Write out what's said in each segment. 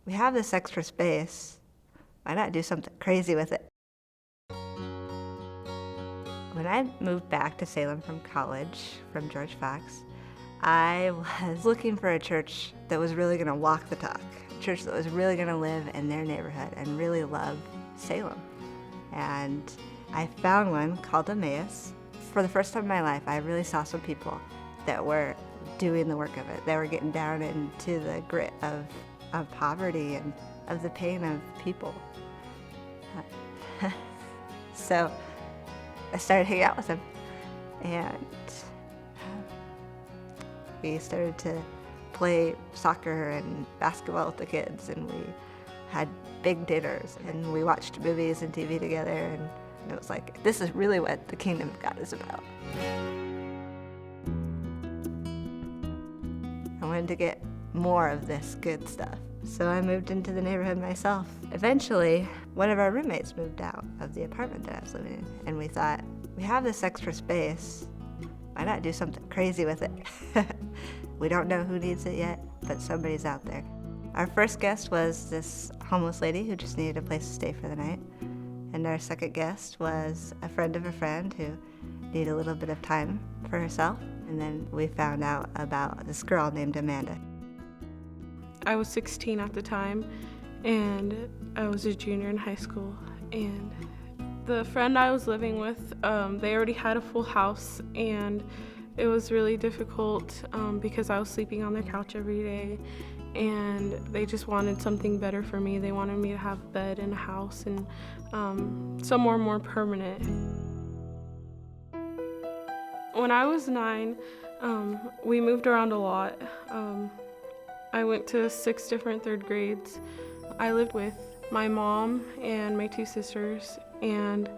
we have this extra space. Why not do something crazy with it? When I moved back to Salem from college, from George Fox, I was looking for a church that was really going to walk the talk, a church that was really going to live in their neighborhood and really love Salem. And I found one called Emmaus. For the first time in my life, I really saw some people that were doing the work of it. They were getting down into the grit of poverty and of the pain of people. So I started hanging out with them, and we started to play soccer and basketball with the kids, and we had big dinners, and we watched movies and TV together, and it was like, this is really what the kingdom of God is about. I wanted to get more of this good stuff, so I moved into the neighborhood myself. Eventually, one of our roommates moved out of the apartment that I was living in, and we thought, we have this extra space, why not do something crazy with it? We don't know who needs it yet, but somebody's out there. Our first guest was this homeless lady who just needed a place to stay for the night. And our second guest was a friend of a friend who needed a little bit of time for herself. And then we found out about this girl named Amanda. I was 16 at the time, and I was a junior in high school. And the friend I was living with, they already had a full house, and it was really difficult because I was sleeping on their couch every day, and they just wanted something better for me. They wanted me to have a bed and a house and somewhere more permanent. When I was 9, we moved around a lot. I went to 6 different 3rd grades. I lived with my mom and my 2 sisters, and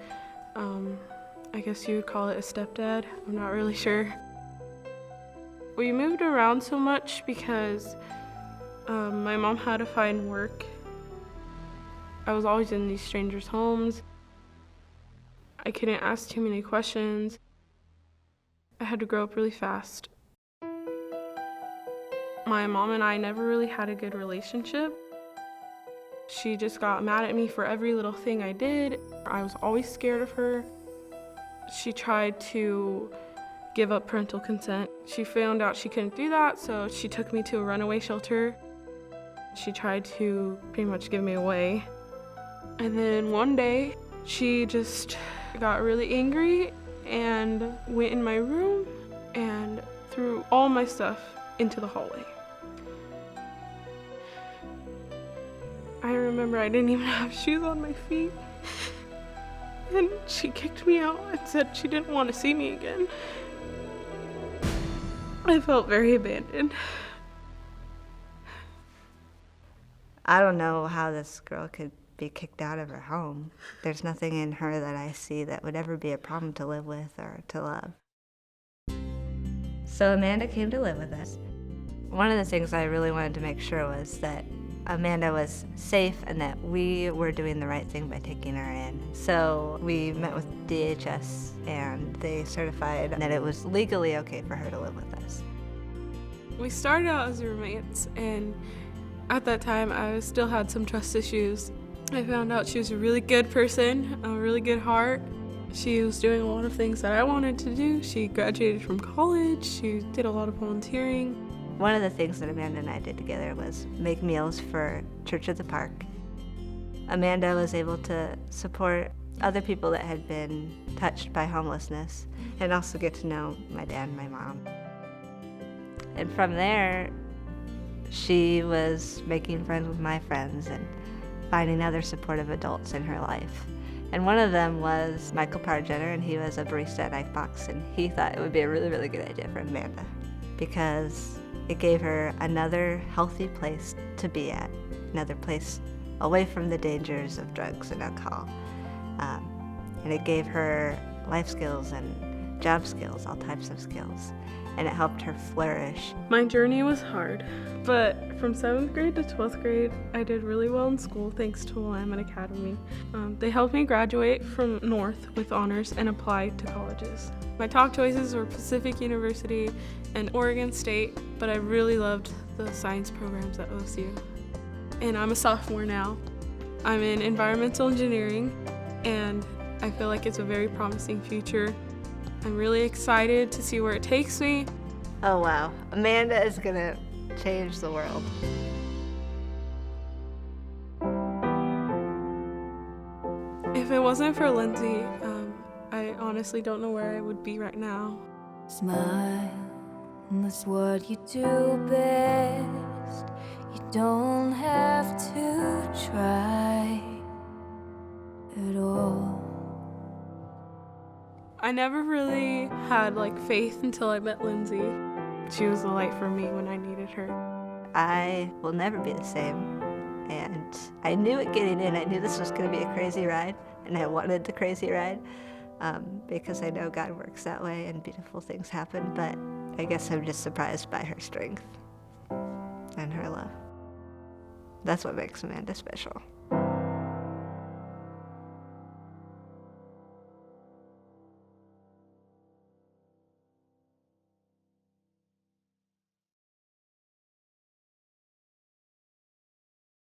I guess you would call it a stepdad. I'm not really sure. We moved around so much because my mom had to find work. I was always in these strangers' homes. I couldn't ask too many questions. I had to grow up really fast. My mom and I never really had a good relationship. She just got mad at me for every little thing I did. I was always scared of her. She tried to give up parental consent. She found out she couldn't do that, so she took me to a runaway shelter. She tried to pretty much give me away. And then one day, she just got really angry and went in my room and threw all my stuff into the hallway. I remember I didn't even have shoes on my feet. And she kicked me out and said she didn't want to see me again. I felt very abandoned. I don't know how this girl could be kicked out of her home. There's nothing in her that I see that would ever be a problem to live with or to love. So Amanda came to live with us. One of the things I really wanted to make sure was that Amanda was safe and that we were doing the right thing by taking her in. So we met with DHS, and they certified that it was legally okay for her to live with us. We started out as roommates, and at that time I still had some trust issues. I found out she was a really good person, a really good heart. She was doing a lot of things that I wanted to do. She graduated from college, she did a lot of volunteering. One of the things that Amanda and I did together was make meals for Church at the Park. Amanda was able to support other people that had been touched by homelessness and also get to know my dad and my mom. And from there, she was making friends with my friends and finding other supportive adults in her life. And one of them was Michael Pargetter, and he was a barista at Icebox, and he thought it would be a really, really good idea for Amanda because it gave her another healthy place to be at, another place away from the dangers of drugs and alcohol. And it gave her life skills and job skills, all types of skills, and it helped her flourish. My journey was hard, but from 7th grade to 12th grade, I did really well in school thanks to Willamette Academy. They helped me graduate from North with honors and apply to colleges. My top choices were Pacific University and Oregon State, but I really loved the science programs at OSU. and I'm a sophomore now. I'm in environmental engineering, and I feel like it's a very promising future. I'm really excited to see where it takes me. Oh wow, Amanda is gonna change the world. If it wasn't for Lindsey, I honestly don't know where I would be right now. Smile, and that's what you do best. You don't have to try at all. I never really had faith until I met Lindsey. She was the light for me when I needed her. I will never be the same. And I knew it getting in. I knew this was going to be a crazy ride, and I wanted the crazy ride because I know God works that way and beautiful things happen. But I guess I'm just surprised by her strength and her love. That's what makes Amanda special.